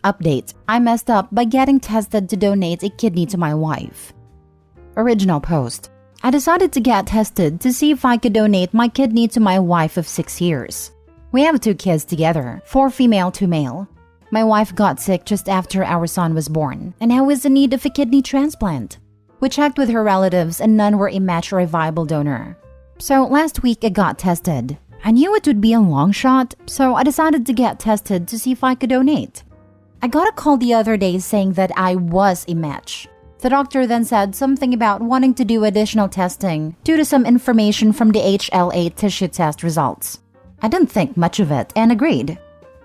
Update: I messed up by getting tested to donate a kidney to my wife. Original post: I decided to get tested to see if I could donate my kidney to my wife of 6 years. We have 2 kids together, 4 female, 2 male. My wife got sick just after our son was born, and now is in need of a kidney transplant. We checked with her relatives and none were a match or a viable donor. So last week I got tested. I knew it would be a long shot, so I decided to get tested to see if I could donate. I got a call the other day saying that I was a match. The doctor then said something about wanting to do additional testing due to some information from the HLA tissue test results. I didn't think much of it and agreed.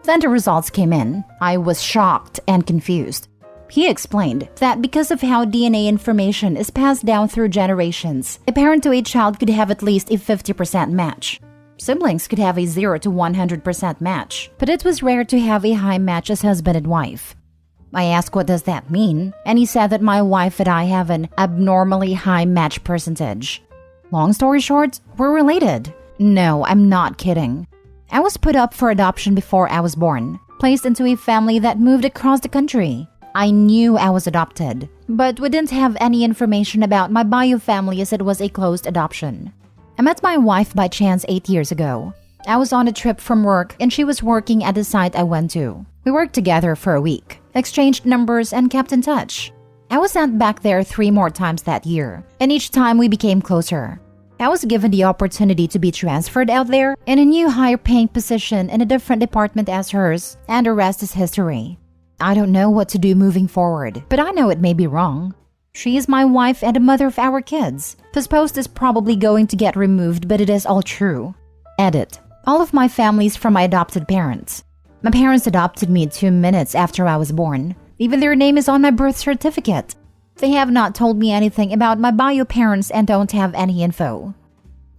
Then the results came in. I was shocked and confused. He explained that because of how DNA information is passed down through generations, a parent to a child could have at least a 50% match. Siblings could have a 0 to 100% match, but it was rare to have a high match as husband and wife. I asked what does that mean, and he said that my wife and I have an abnormally high match percentage. Long story short, we're related. No, I'm not kidding. I was put up for adoption before I was born, placed into a family that moved across the country. I knew I was adopted, but we didn't have any information about my bio family as it was a closed adoption. I met my wife by chance 8 years ago. I was on a trip from work and she was working at the site I went to. We worked together for a week, exchanged numbers, and kept in touch. I was sent back there 3 more times that year, and each time we became closer. I was given the opportunity to be transferred out there in a new higher paying position in a different department as hers, and the rest is history. I don't know what to do moving forward, but I know it may be wrong. She is my wife and the mother of our kids. This post is probably going to get removed, but it is all true. Edit: all of my family is from my adopted parents. My parents adopted me 2 minutes after I was born. Even their name is on my birth certificate. They have not told me anything about my bio parents and don't have any info.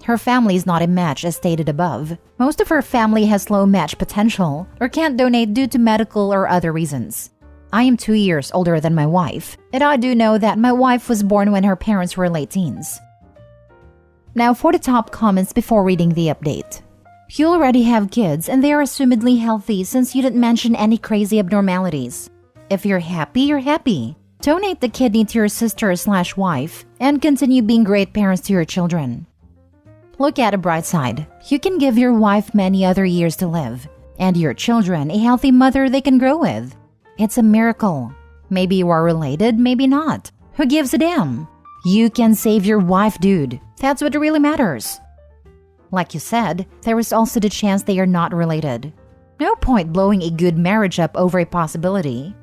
Her family is not a match as stated above. Most of her family has low match potential or can't donate due to medical or other reasons. I am 2 years older than my wife, and I do know that my wife was born when her parents were late teens. Now for the top comments before reading the update. You already have kids and they are assumedly healthy since you didn't mention any crazy abnormalities. If you're happy, you're happy. Donate the kidney to your sister/wife and continue being great parents to your children. Look at a bright side. You can give your wife many other years to live, and your children a healthy mother they can grow with. It's a miracle. Maybe you are related, maybe not. Who gives a damn? You can save your wife, dude. That's what really matters. Like you said, there is also the chance they are not related. No point blowing a good marriage up over a possibility.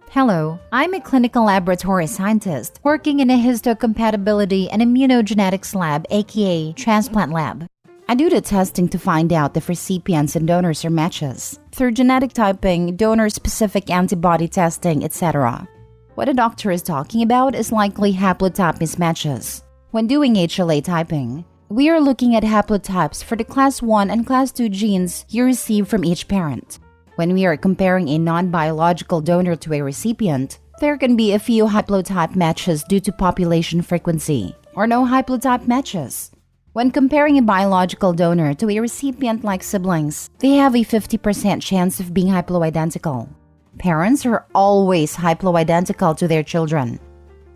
Hello, I'm a clinical laboratory scientist working in a histocompatibility and immunogenetics lab, aka transplant lab. I do the testing to find out if recipients and donors are matches through genetic typing, donor-specific antibody testing, etc. What a doctor is talking about is likely haplotype mismatches. When doing HLA typing, we are looking at haplotypes for the class 1 and class 2 genes you receive from each parent. When we are comparing a non-biological donor to a recipient, there can be a few haplotype matches due to population frequency, or no haplotype matches. When comparing a biological donor to a recipient like siblings, they have a 50% chance of being haploidentical. Parents are always haploidentical to their children.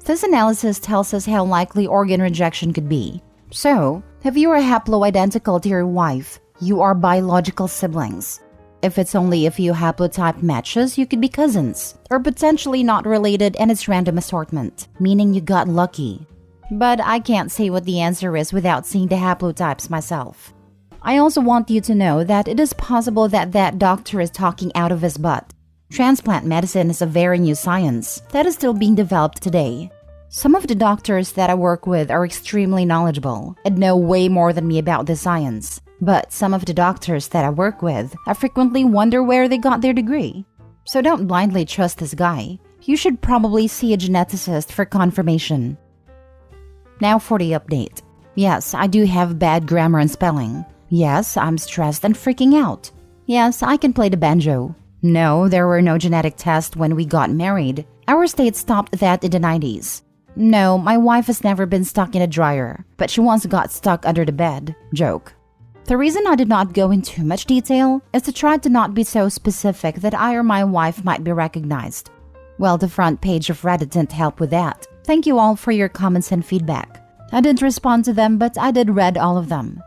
This analysis tells us how likely organ rejection could be. So, if you are haploidentical to your wife, you are biological siblings. If it's only a few haplotype matches, you could be cousins, or potentially not related and it's random assortment, meaning you got lucky. But I can't say what the answer is without seeing the haplotypes myself. I also want you to know that it is possible that that doctor is talking out of his butt. Transplant medicine is a very new science that is still being developed today. Some of the doctors that I work with are extremely knowledgeable and know way more than me about this science. But some of the doctors that I work with, I frequently wonder where they got their degree. So don't blindly trust this guy. You should probably see a geneticist for confirmation. Now for the update. Yes, I do have bad grammar and spelling. Yes, I'm stressed and freaking out. Yes, I can play the banjo. No, there were no genetic tests when we got married. Our state stopped that in the 90s. No, my wife has never been stuck in a dryer, but she once got stuck under the bed. Joke. The reason I did not go into much detail is to try to not be so specific that I or my wife might be recognized. Well, the front page of Reddit didn't help with that. Thank you all for your comments and feedback. I didn't respond to them, but I did read all of them.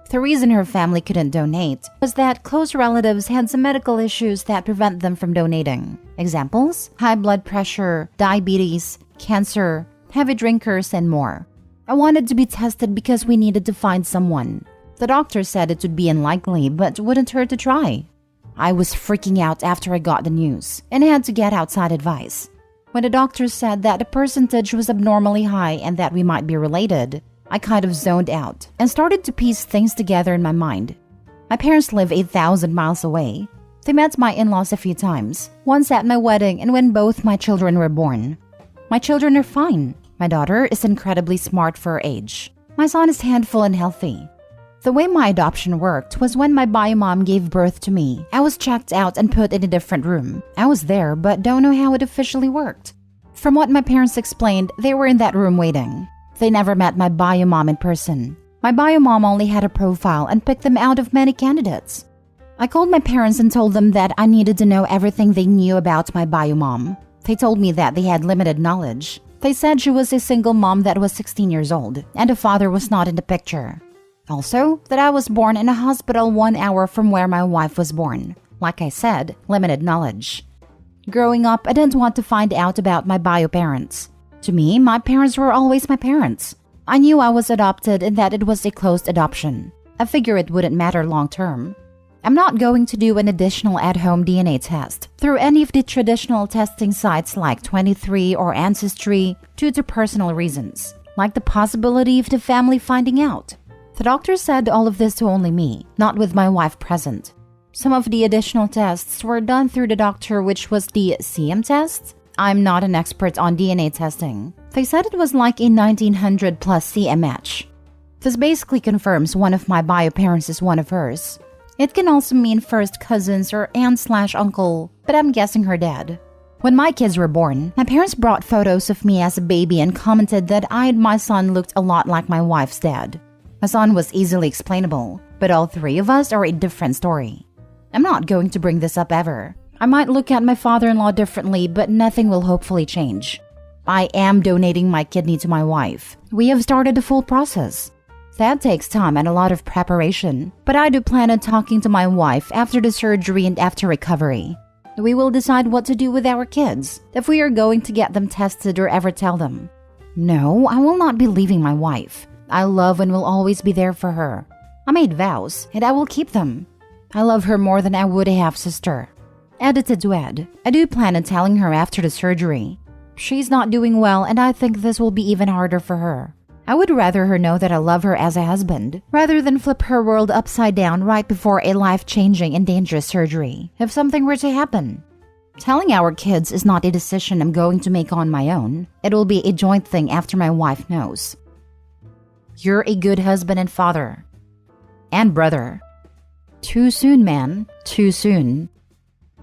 The reason her family couldn't donate was that close relatives had some medical issues that prevent them from donating. Examples: high blood pressure, diabetes, cancer, heavy drinkers, and more. I wanted to be tested because we needed to find someone. The doctor said it would be unlikely, but wouldn't hurt to try. I was freaking out after I got the news and had to get outside advice. When the doctor said that the percentage was abnormally high and that we might be related, I kind of zoned out and started to piece things together in my mind. My parents live 8,000 miles away. They met my in-laws a few times, once at my wedding and when both my children were born. My children are fine. My daughter is incredibly smart for her age. My son is handful and healthy. The way my adoption worked was when my bio mom gave birth to me, I was checked out and put in a different room. I was there, but don't know how it officially worked. From what my parents explained, they were in that room waiting. They never met my bio mom in person. My bio mom only had a profile and picked them out of many candidates. I called my parents and told them that I needed to know everything they knew about my bio mom. They told me that they had limited knowledge. They said she was a single mom that was 16 years old and the father was not in the picture. Also, that I was born in a hospital 1 hour from where my wife was born. Like I said, limited knowledge. Growing up, I didn't want to find out about my bio parents. To me, my parents were always my parents. I knew I was adopted and that it was a closed adoption. I figure it wouldn't matter long term. I'm not going to do an additional at-home DNA test through any of the traditional testing sites like 23 or Ancestry due to personal reasons, like the possibility of the family finding out. The doctor said all of this to only me, not with my wife present. Some of the additional tests were done through the doctor, which was the CM test. I'm not an expert on DNA testing. They said it was like a 1900 plus CM match. This basically confirms one of my bio parents is one of hers. It can also mean first cousins or aunt/uncle, but I'm guessing her dad. When my kids were born, my parents brought photos of me as a baby and commented that I and my son looked a lot like my wife's dad. My son was easily explainable, but all three of us are a different story. I'm not going to bring this up ever. I might look at my father-in-law differently, but nothing will hopefully change. I am donating my kidney to my wife. We have started the full process. That takes time and a lot of preparation, but I do plan on talking to my wife after the surgery and after recovery. We will decide what to do with our kids, if we are going to get them tested or ever tell them. No, I will not be leaving my wife. I love and will always be there for her. I made vows, and I will keep them. I love her more than I would a half-sister. Edited to Ed. I do plan on telling her after the surgery. She's not doing well, and I think this will be even harder for her. I would rather her know that I love her as a husband, rather than flip her world upside down right before a life-changing and dangerous surgery, if something were to happen. Telling our kids is not a decision I'm going to make on my own. It will be a joint thing after my wife knows. You're a good husband and father. And brother. Too soon, man. Too soon.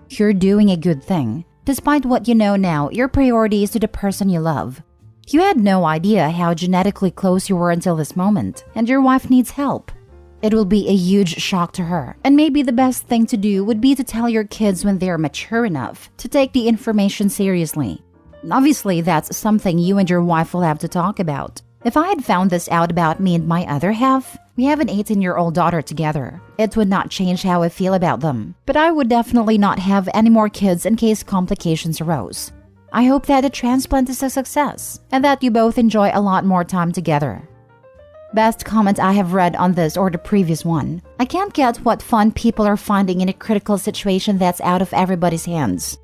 You're doing a good thing. Despite what you know now, your priority is to the person you love. You had no idea how genetically close you were until this moment, and your wife needs help. It will be a huge shock to her, and maybe the best thing to do would be to tell your kids when they are mature enough to take the information seriously. Obviously, that's something you and your wife will have to talk about. If I had found this out about me and my other half, we have an 18-year-old daughter together. It would not change how I feel about them, but I would definitely not have any more kids in case complications arose. I hope that the transplant is a success, and that you both enjoy a lot more time together. Best comment I have read on this or the previous one. I can't get what fun people are finding in a critical situation that's out of everybody's hands.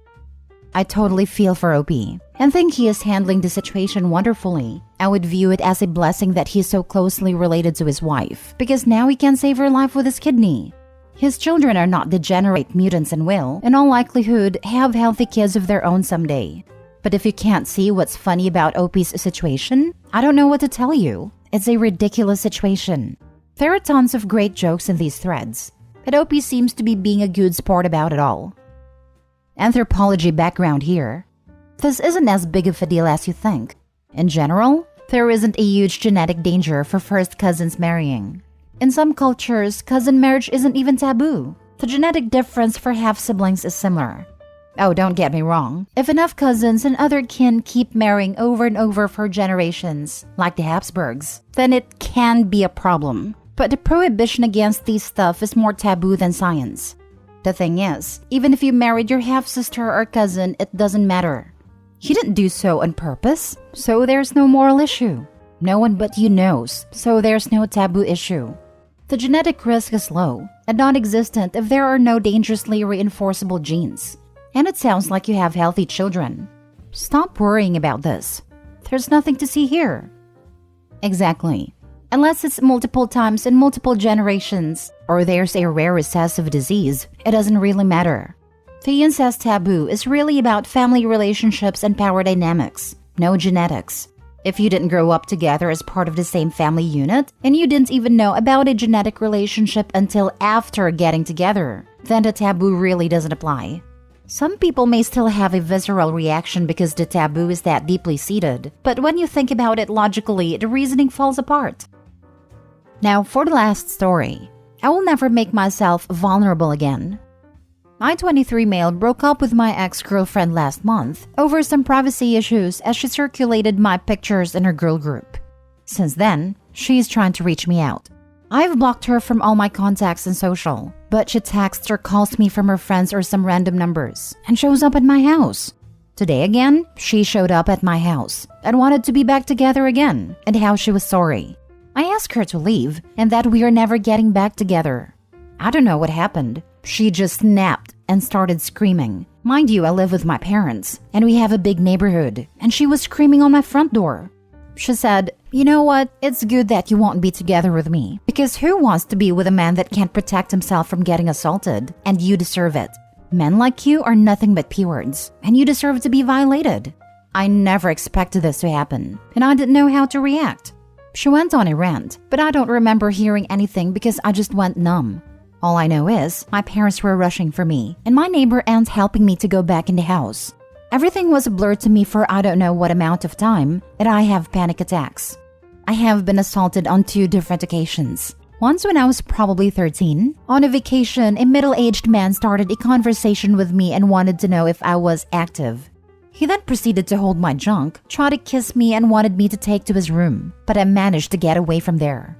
I totally feel for OP, and think he is handling the situation wonderfully. I would view it as a blessing that he is so closely related to his wife, because now he can save her life with his kidney. His children are not degenerate mutants and will, in all likelihood, have healthy kids of their own someday. But if you can't see what's funny about OP's situation, I don't know what to tell you. It's a ridiculous situation. There are tons of great jokes in these threads, but OP seems to be being a good sport about it all. Anthropology background here. This isn't as big of a deal as you think. In general, there isn't a huge genetic danger for first cousins marrying. In some cultures, cousin marriage isn't even taboo. The genetic difference for half-siblings is similar. Oh, don't get me wrong. If enough cousins and other kin keep marrying over and over for generations, like the Habsburgs, then it can be a problem. But the prohibition against these stuff is more taboo than science. The thing is, even if you married your half-sister or cousin, it doesn't matter. You didn't do so on purpose, so there's no moral issue. No one but you knows, so there's no taboo issue. The genetic risk is low and non-existent if there are no dangerously reinforceable genes. And it sounds like you have healthy children. Stop worrying about this. There's nothing to see here. Exactly. Unless it's multiple times in multiple generations, or there's a rare recessive disease, it doesn't really matter. The incest taboo is really about family relationships and power dynamics, no genetics. If you didn't grow up together as part of the same family unit, and you didn't even know about a genetic relationship until after getting together, then the taboo really doesn't apply. Some people may still have a visceral reaction because the taboo is that deeply seated, but when you think about it logically, the reasoning falls apart. Now, for the last story, I will never make myself vulnerable again. My 23 male broke up with my ex-girlfriend last month over some privacy issues as she circulated my pictures in her girl group. Since then, she's trying to reach me out. I've blocked her from all my contacts and social, but she texts or calls me from her friends or some random numbers and shows up at my house. Today again, she showed up at my house and wanted to be back together again and how she was sorry. I asked her to leave and that we are never getting back together. I don't know what happened. She just snapped and started screaming. Mind you, I live with my parents, and we have a big neighborhood, and she was screaming on my front door. She said, "You know what? It's good that you won't be together with me, because who wants to be with a man that can't protect himself from getting assaulted, and you deserve it. Men like you are nothing but P-words, and you deserve to be violated." I never expected this to happen, and I didn't know how to react. She went on a rant, but I don't remember hearing anything because I just went numb. All I know is my parents were rushing for me, and my neighbor aunt helping me to go back in the house. Everything was a blur to me for I don't know what amount of time, and I have panic attacks. I have been assaulted on 2 different occasions. Once when I was probably 13. On a vacation, a middle-aged man started a conversation with me and wanted to know if I was active. He then proceeded to hold my junk, try to kiss me, and wanted me to take to his room, but I managed to get away from there.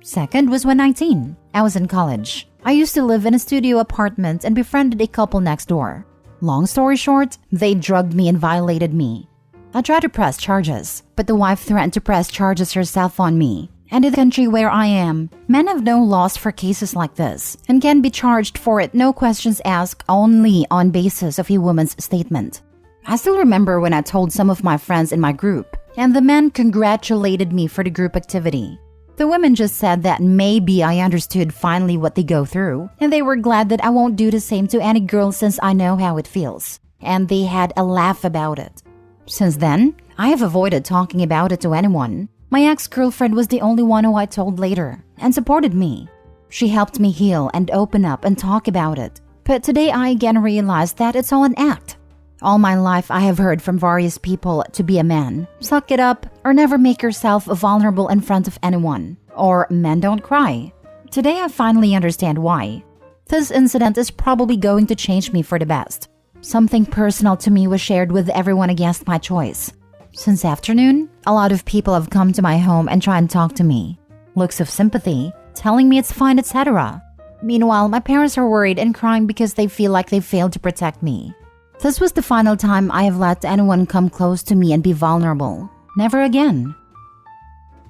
Second was when 19. I was in college. I used to live in a studio apartment and befriended a couple next door. Long story short, they drugged me and violated me. I tried to press charges, but the wife threatened to press charges herself on me. And in the country where I am, men have no laws for cases like this and can be charged for it, no questions asked, only on basis of a woman's statement. I still remember when I told some of my friends in my group, and the men congratulated me for the group activity. The women just said that maybe I understood finally what they go through, and they were glad that I won't do the same to any girl since I know how it feels. And they had a laugh about it. Since then, I have avoided talking about it to anyone. My ex-girlfriend was the only one who I told later, and supported me. She helped me heal and open up and talk about it. But today I again realized that it's all an act. All my life I have heard from various people to be a man, suck it up, or never make yourself vulnerable in front of anyone, or men don't cry. Today I finally understand why. This incident is probably going to change me for the best. Something personal to me was shared with everyone against my choice. Since afternoon, a lot of people have come to my home and try and talk to me. Looks of sympathy, telling me it's fine, etc. Meanwhile, my parents are worried and crying because they feel like they failed to protect me. This was the final time I have let anyone come close to me and be vulnerable. Never again.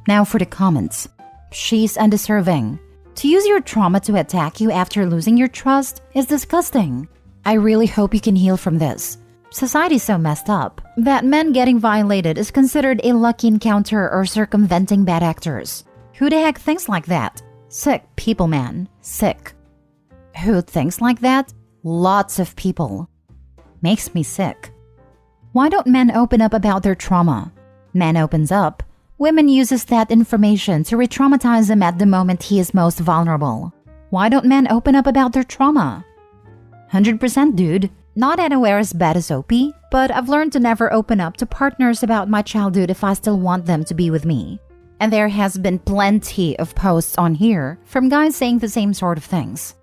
Now for the comments. She's undeserving. To use your trauma to attack you after losing your trust is disgusting. I really hope you can heal from this. Society's so messed up that men getting violated is considered a lucky encounter or circumventing bad actors. Who the heck thinks like that? Sick people, man. Sick. Who thinks like that? Lots of people. Makes me sick. Why don't men open up about their trauma? Man opens up. Women uses that information to re-traumatize him at the moment he is most vulnerable. Why don't men open up about their trauma? 100% dude. Not anywhere as bad as OP, but I've learned to never open up to partners about my childhood if I still want them to be with me. And there has been plenty of posts on here from guys saying the same sort of things.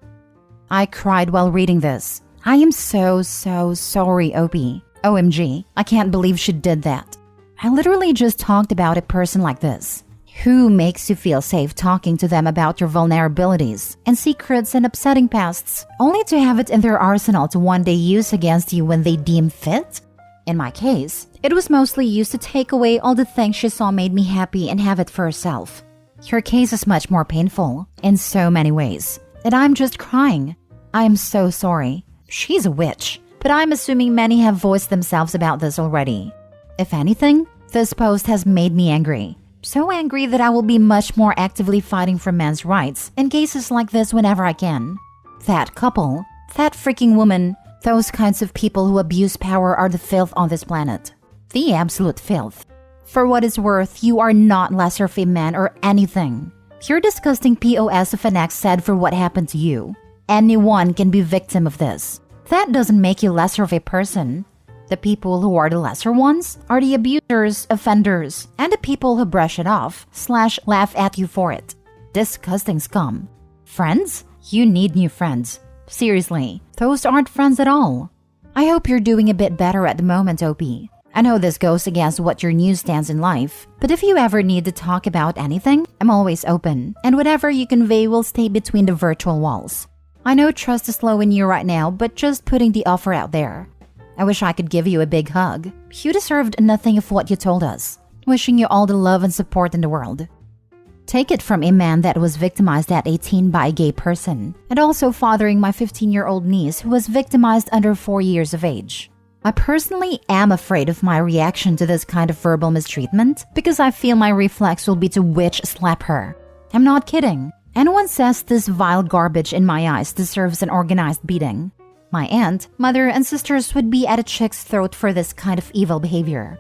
I cried while reading this. I am so sorry, Opie. OMG, I can't believe she did that. I literally just talked about a person like this. Who makes you feel safe talking to them about your vulnerabilities and secrets and upsetting pasts, only to have it in their arsenal to one day use against you when they deem fit? In my case, it was mostly used to take away all the things she saw made me happy and have it for herself. Her case is much more painful in so many ways, and I'm just crying. I am so sorry. She's a witch, but I'm assuming many have voiced themselves about this already. If anything, this post has made me angry. So angry that I will be much more actively fighting for men's rights in cases like this whenever I can. That couple, that freaking woman, those kinds of people who abuse power are the filth on this planet. The absolute filth. For what it's worth, you are not lesser of a man or anything. You're disgusting POS of an ex said for what happened to you. Anyone can be victim of this. That doesn't make you lesser of a person. The people who are the lesser ones are the abusers, offenders, and the people who brush it off / laugh at you for it. Disgusting scum. Friends? You need new friends. Seriously, those aren't friends at all. I hope you're doing a bit better at the moment, OP. I know this goes against what your news stands in life, but if you ever need to talk about anything, I'm always open, and whatever you convey will stay between the virtual walls. I know trust is low in you right now, but just putting the offer out there. I wish I could give you a big hug. You deserved nothing of what you told us. Wishing you all the love and support in the world. Take it from a man that was victimized at 18 by a gay person, and also fathering my 15-year-old niece who was victimized under 4 years of age. I personally am afraid of my reaction to this kind of verbal mistreatment because I feel my reflex will be to witch slap her. I'm not kidding. Anyone says this vile garbage in my eyes deserves an organized beating. My aunt, mother, and sisters would be at a chick's throat for this kind of evil behavior.